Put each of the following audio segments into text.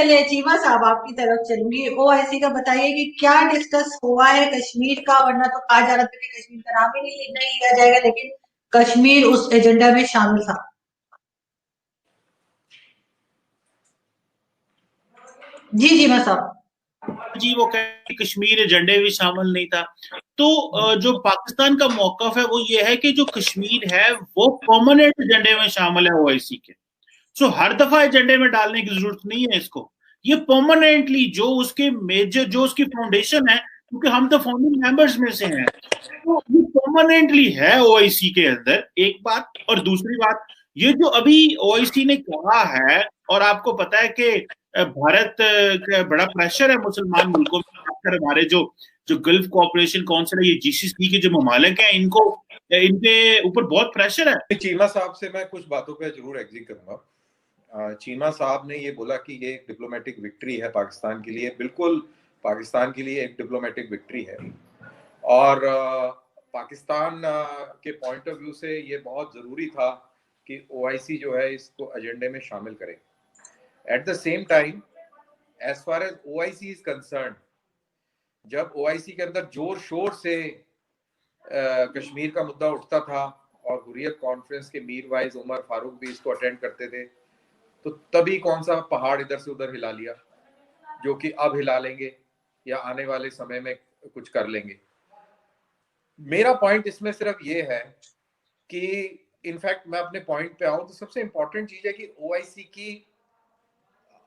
पहले चीमा साहब आपकी तरफ चलूंगी। ओआईसी का बताइए कि क्या डिस्कस हुआ है कश्मीर का, वरना तो कहा जा रहा था कि कश्मीर का नाम ही नहीं लिया जाएगा, लेकिन कश्मीर उस एजेंडा में शामिल था। जी चीमा साहब। जी, वो कहे कश्मीर एजेंडे में शामिल नहीं था। तो जो पाकिस्तान का मौकफ है वो ये है कि जो कश्मीर है वो परमानेंट एजेंडे में शामिल है ओआईसी के। सो हर दफा एजेंडे में डालने की जरूरत नहीं है इसको। ये परमानेंटली जो उसके मेजर जो उसकी फाउंडेशन है, क्योंकि हम तो फाउंडिंग मेंबर्स में से हैं, तो ये परमानेंटली है ओआईसी के अंदर, एक बात। और दूसरी बात, ये जो अभी ओआईसी ने कहा है, और आपको पता है कि भारत का बड़ा प्रेशर है मुसलमान मुल्कों में, खासकर हमारे जो जो गल्फ कोऑपरेशन काउंसिल है, ये जीसीसी के जो ममालिक हैं, इनको इनके ऊपर बहुत प्रेशर है। चीमा साहब से मैं कुछ बातों पे जरूर एग्री करूंगा। चीमा साहब ने ये बोला कि ये एक डिप्लोमेटिक विक्ट्री है पाकिस्तान के लिए। बिल्कुल, पाकिस्तान के लिए एक डिप्लोमेटिक विक्ट्री है, और पाकिस्तान के पॉइंट ऑफ व्यू से ये बहुत जरूरी था कि ओआईसी जो है इसको एजेंडे में शामिल करे। At the same time, as far as OIC is concern, जब ओआईसी के अंदर जोर शोर से कश्मीर का मुद्दा उठता था और हुर्रियत कॉन्फ्रेंस के मीर वाइज उमर फारूक भी इसको अटेंड करते थे, तो तभी कौन सा पहाड़ इधर से उधर हिला लिया, जो कि अब हिला लेंगे या आने वाले समय में कुछ कर लेंगे। मेरा पॉइंट इसमें सिर्फ ये है कि इनफैक्ट मैं अपने पॉइंट पे आऊं तो सबसे इंपॉर्टेंट चीज है कि ओआईसी की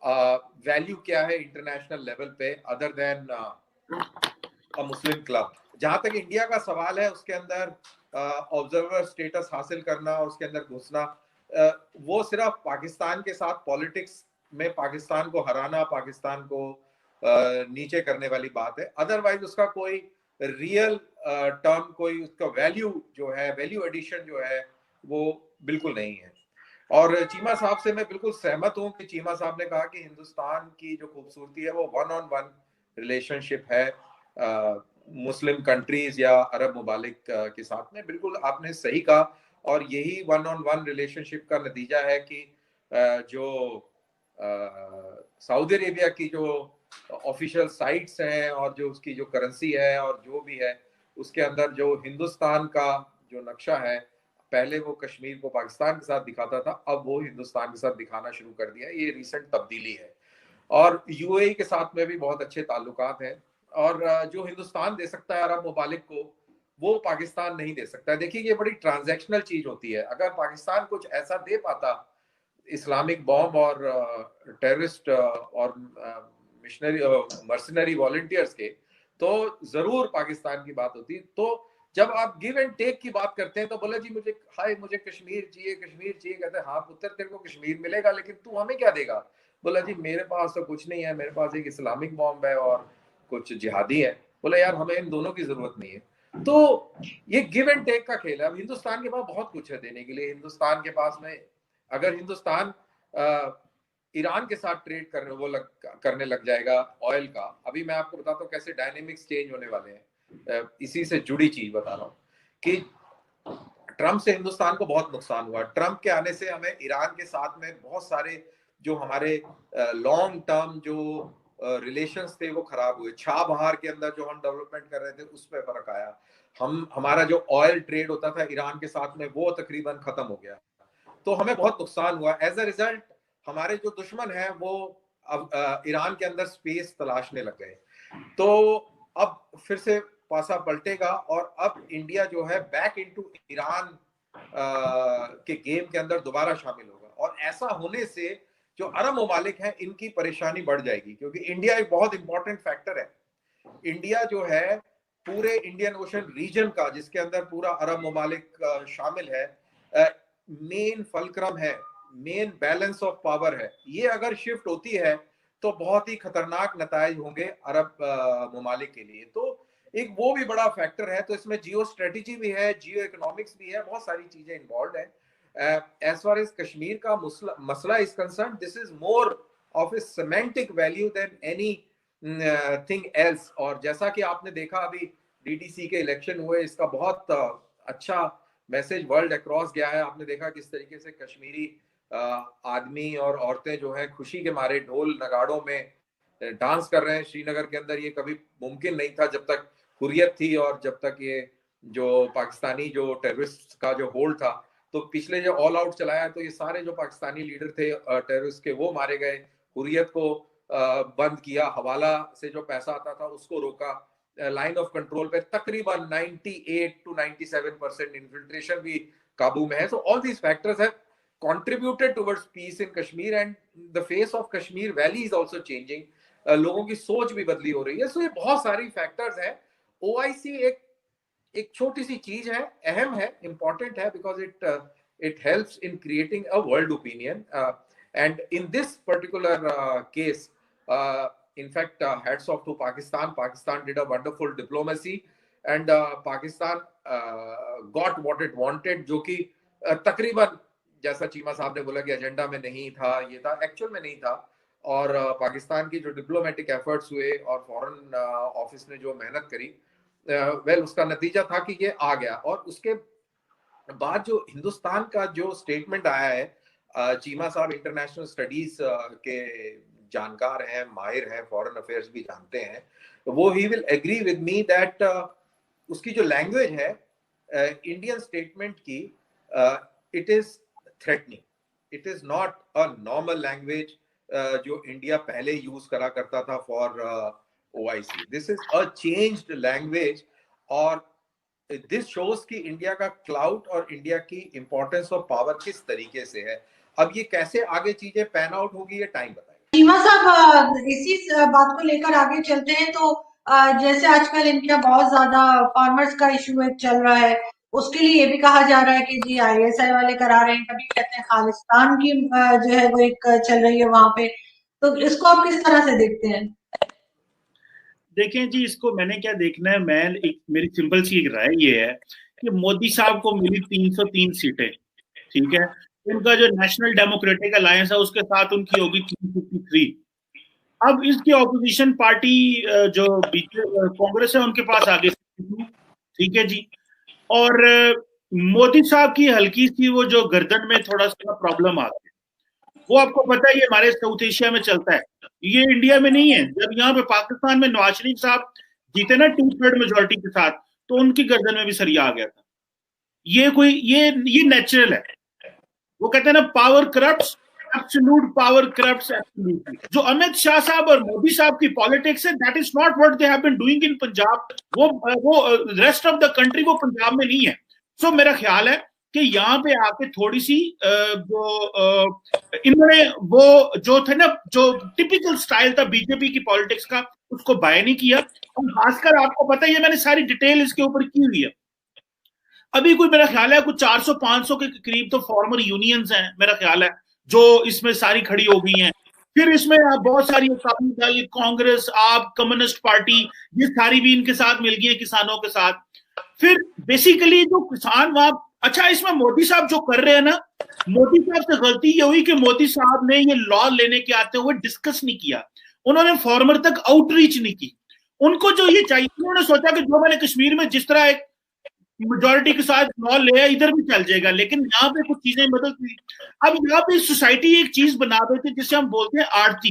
वैल्यू क्या है इंटरनेशनल लेवल पे, अदर देन अ मुस्लिम क्लब। जहां तक इंडिया का सवाल है, उसके अंदर ऑब्जर्वर स्टेटस हासिल करना और उसके अंदर घुसना, वो सिर्फ पाकिस्तान के साथ पॉलिटिक्स में पाकिस्तान को हराना, पाकिस्तान को नीचे करने वाली बात है। अदरवाइज उसका कोई रियल टर्म, कोई उसका वैल्यू जो है, वैल्यू एडिशन जो है, वो बिल्कुल नहीं है। और चीमा साहब से मैं बिल्कुल सहमत हूं कि चीमा साहब ने कहा कि हिंदुस्तान की जो खूबसूरती है वो वन ऑन वन रिलेशनशिप है मुस्लिम कंट्रीज या अरब ममालिक के साथ में। बिल्कुल आपने सही कहा, और यही वन ऑन वन रिलेशनशिप का नतीजा है कि जो सऊदी अरेबिया की जो ऑफिशियल साइट्स हैं और जो उसकी जो करेंसी है और जो भी है, उसके अंदर जो हिंदुस्तान का जो नक्शा है, पहले वो कश्मीर को पाकिस्तान के साथ दिखाता था, अब वो हिंदुस्तान के साथ दिखाना शुरू कर दिया। ये रिसेंट तब्दीली है। और यूएई के साथ में भी बहुत अच्छे ताल्लुकात हैं, और जो हिंदुस्तान दे सकता है अरब ममालिक को, वो पाकिस्तान नहीं दे सकता है। देखिए, ये बड़ी ट्रांजैक्शनल चीज होती है। अगर पाकिस्तान कुछ ऐसा दे पाता, इस्लामिक बॉम्ब और टेररिस्ट और मिशनरी मर्सनरी वॉलंटियर्स के, तो जरूर पाकिस्तान की बात होती। तो जब आप गिव एंड टेक की बात करते हैं तो बोले जी मुझे, हाय मुझे कश्मीर चाहिए, कश्मीर चाहिए। कहते हैं हाँ पुत्र, तेरे को कश्मीर मिलेगा, लेकिन तू हमें क्या देगा? बोला जी मेरे पास तो कुछ नहीं है, मेरे पास एक इस्लामिक बॉम्ब है और कुछ जिहादी है। बोला यार हमें इन दोनों की जरूरत नहीं है। तो ये गिव एंड टेक का खेल है। अब हिंदुस्तान के पास बहुत कुछ है देने के लिए। हिंदुस्तान के पास में, अगर हिंदुस्तान ईरान के साथ ट्रेड करने लग जाएगा ऑयल का, अभी मैं आपको बताता हूँ कैसे डायनेमिक्स चेंज होने वाले हैं। इसी से जुड़ी चीज बता रहा हूँ कि ट्रम्प से हिंदुस्तान को बहुत नुकसान हुआ। ट्रम्प के आने से हमें ईरान के साथ में बहुत सारे जो हमारे लॉन्ग टर्म जो रिलेशंस थे वो खराब हुए। छाबहार के अंदर जो हम डेवलपमेंट कर रहे थे उस पर फर्क आया। हमारा जो ऑयल ट्रेड होता था ईरान के साथ में, वो तकरीबन खत्म हो गया। तो हमें बहुत नुकसान हुआ। एज अ रिजल्ट हमारे जो दुश्मन है वो अब ईरान के अंदर स्पेस तलाशने लग गए। तो अब फिर से पासा पलटेगा, और अब इंडिया जो है बैक इनटू ईरान के गेम के अंदर दोबारा शामिल होगा। और ऐसा होने से जो अरब ममालिक हैं इनकी परेशानी बढ़ जाएगी, क्योंकि इंडिया एक बहुत इंपॉर्टेंट फैक्टर है। इंडिया जो है पूरे इंडियन ओशन रीजन का, जिसके अंदर पूरा अरब ममालिक शामिल है, मेन फलक्रम है, मेन बैलेंस ऑफ पावर है। ये अगर शिफ्ट होती है तो बहुत ही खतरनाक नतायज होंगे अरब ममालिक के लिए। तो एक वो भी बड़ा फैक्टर है। तो इसमें जियो स्ट्रेटेजी भी है, जियो इकोनॉमिक्स भी है, बहुत सारी चीजें इन्वॉल्व है। एज फार एज कश्मीर का मसला is concern, this is more of a semantic value than anything else. और जैसा कि आपने देखा अभी डीडीसी के इलेक्शन हुए, इसका बहुत अच्छा मैसेज वर्ल्ड अक्रॉस गया है। आपने देखा किस तरीके से कश्मीरी आदमी और औरतें जो हैं खुशी के मारे ढोल नगाड़ों में डांस कर रहे हैं श्रीनगर के अंदर। ये कभी मुमकिन नहीं था जब तक हुर्रियत थी और जब तक ये जो पाकिस्तानी जो टेररिस्ट का जो होल्ड था। तो पिछले जो ऑल आउट चलाया तो ये सारे जो पाकिस्तानी लीडर थे टेररिस्ट के, वो मारे गए। हुर्रियत को बंद किया, हवाला से जो पैसा आता था उसको रोका, लाइन ऑफ कंट्रोल पे तकरीबन 98 to 97% इन्फिल्ट्रेशन भी काबू में है। So all these factors have contributed towards peace in Kashmir, and the face of Kashmir Valley is also changing. लोगों की सोच भी बदली हो रही है। सो ये बहुत सारी फैक्टर्स हैं। OIC एक छोटी सी चीज है, अहम है, इंपॉर्टेंट है, because it helps in creating a world opinion, and in this particular case in fact hats off to Pakistan did a wonderful diplomacy, and Pakistan got what it wanted, जो कि तकरीबन जैसा चीमा साहब ने बोला कि एजेंडा में नहीं था, ये था, एक्चुअल में नहीं था। और पाकिस्तान की जो डिप्लोमेटिक एफर्ट्स हुए और फॉरेन ऑफिस ने जो मेहनत करी, वेल उसका नतीजा था कि ये आ गया। और उसके बाद जो हिंदुस्तान का जो स्टेटमेंट आया है, चीमा साहब इंटरनेशनल स्टडीज के जानकार हैं, माहिर हैं, फॉरेन अफेयर्स भी जानते हैं, वो he will agree with me that उसकी जो लैंग्वेज है इंडियन स्टेटमेंट की, it is threatening, it is not a normal language जो इंडिया पहले यूज करा करता था for OIC। This is a changed language, और दिस शोज कि इंडिया का क्लाउड और इंडिया की इंपॉर्टेंस ऑफ पावर किस तरीके से है। अब ये कैसे आगे चीजें पैन आउट होगी, ये टाइम बताएगा। चीमा साहब, इसी बात को लेकर आगे चलते हैं। तो जैसे आजकल इनका बहुत ज्यादा फार्मर्स का इशू एक चल रहा है, उसके लिए ये भी कहा जा रहा है कि जी ISI वाले करा रहे हैं, कभी कहते हैं खालिस्तान की जो है वो एक चल रही है वहां पे। तो इसको आप किस तरह से देखते हैं? देखें जी, इसको मैंने क्या देखना है, मेरी सिंपल सी एक राय ये है कि मोदी साहब को मिली 303 सीटें, ठीक है, उनका जो नेशनल डेमोक्रेटिक अलायंस है उसके साथ उनकी होगी 353। अब इसकी ऑपोजिशन पार्टी जो कांग्रेस है उनके पास आगे, ठीक है जी। और मोदी साहब की हल्की सी वो जो गर्दन में थोड़ा सा प्रॉब्लम आ गई, वो आपको पता है ये हमारे साउथ एशिया में चलता है, ये इंडिया में नहीं है। जब यहाँ पे पाकिस्तान में नवाज शरीफ साहब जीते ना 2/3 मेजोरिटी के साथ, तो उनकी गर्दन में भी सरिया आ गया था। ये नेचुरल है। वो कहते हैं ना, power corrupts, absolute power corrupts absolutely. जो अमित शाह साहब और मोदी साहब की पॉलिटिक्स है, that is not what they have been doing in Punjab. वो रेस्ट ऑफ द कंट्री वो पंजाब में नहीं है। सो मेरा ख्याल है कि यहाँ पे आके थोड़ी सी इन्होंने वो जो थे ना, जो टिपिकल स्टाइल था बीजेपी की पॉलिटिक्स का, उसको बाय नहीं किया। और खासकर आपको पता है, ये मैंने सारी डिटेल इसके ऊपर की हुई है। अभी कोई मेरा ख्याल है कुछ 400-500 के करीब तो फॉर्मर यूनियंस हैं मेरा ख्याल है, जो इसमें सारी खड़ी हो गई हैं। फिर इसमें बहुत सारी अकाली दल, कांग्रेस, आप, कम्युनिस्ट पार्टी, ये सारी भी इनके साथ मिल गई है किसानों के साथ। फिर बेसिकली जो किसान वहां, अच्छा इसमें मोदी साहब जो कर रहे हैं ना, मोदी साहब से गलती ये हुई कि मोदी साहब ने ये लॉ लेने के आते हुए डिस्कस नहीं किया, उन्होंने फार्मर तक आउटरीच नहीं की। उनको जो ये चाहिए, उन्होंने सोचा कि जो मैंने कश्मीर में जिस तरह एक मेजोरिटी के साथ लॉ ले इधर भी चल जाएगा, लेकिन यहाँ पे कुछ चीजें बदल गई। अब यहाँ पे सोसाइटी एक चीज बना देती है जिसे हम बोलते हैं आड़ती,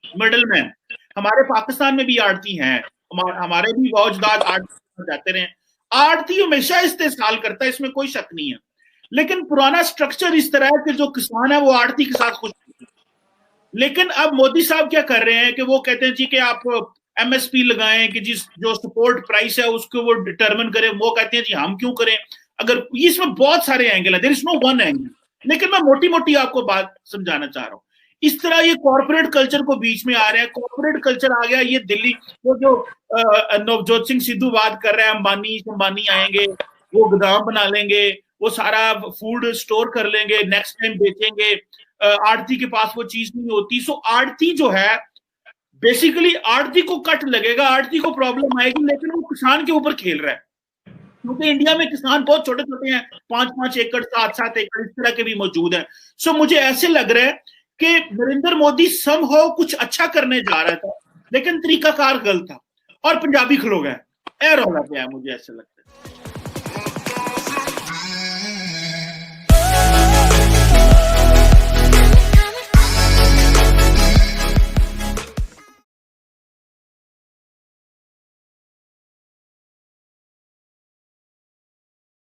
मिडलमैन। हमारे पाकिस्तान में भी आड़ती हैं, हमारे भी फौजदार आड़ती जाते रहे। आड़ती हमेशा इस्तेमाल करता है, इसमें कोई शक नहीं है, लेकिन पुराना स्ट्रक्चर इस तरह है कि जो किसान है वो आड़ती के साथ खुश। लेकिन अब मोदी साहब क्या कर रहे हैं कि वो कहते हैं जी कि आप MSP लगाएं, कि जिस जो सपोर्ट प्राइस है उसको वो डिटरमिन करें। वो कहते हैं जी हम क्यों करें, अगर इसमें बहुत सारे एंगल है, there is no one angle, लेकिन मैं मोटी मोटी आपको बात समझाना चाह रहा हूँ। इस तरह ये कॉर्पोरेट कल्चर को बीच में आ रहा है, कॉर्पोरेट कल्चर आ गया ये दिल्ली, वो जो नवजोत सिंह सिद्धू बात कर रहे हैं, अंबानी आएंगे, वो गोदाम बना लेंगे, वो सारा फूड स्टोर कर लेंगे, नेक्स्ट टाइम बेचेंगे, आड़ती के पास वो चीज नहीं होती। सो आड़ती जो है, बेसिकली आड़ती को कट लगेगा, आड़ती को प्रॉब्लम आएगी, लेकिन वो किसान के ऊपर खेल रहा है, क्योंकि इंडिया में किसान बहुत छोटे छोटे हैं, 5-5 एकड़, 7-7 एकड़ इस तरह के भी मौजूद हैं। सो मुझे ऐसे लग रहा है कि नरेंद्र मोदी समहाउ कुछ अच्छा करने जा रहा था, लेकिन तरीकाकार गलत था और पंजाबी खलो गए। ए रौला गया, मुझे ऐसा लगता है।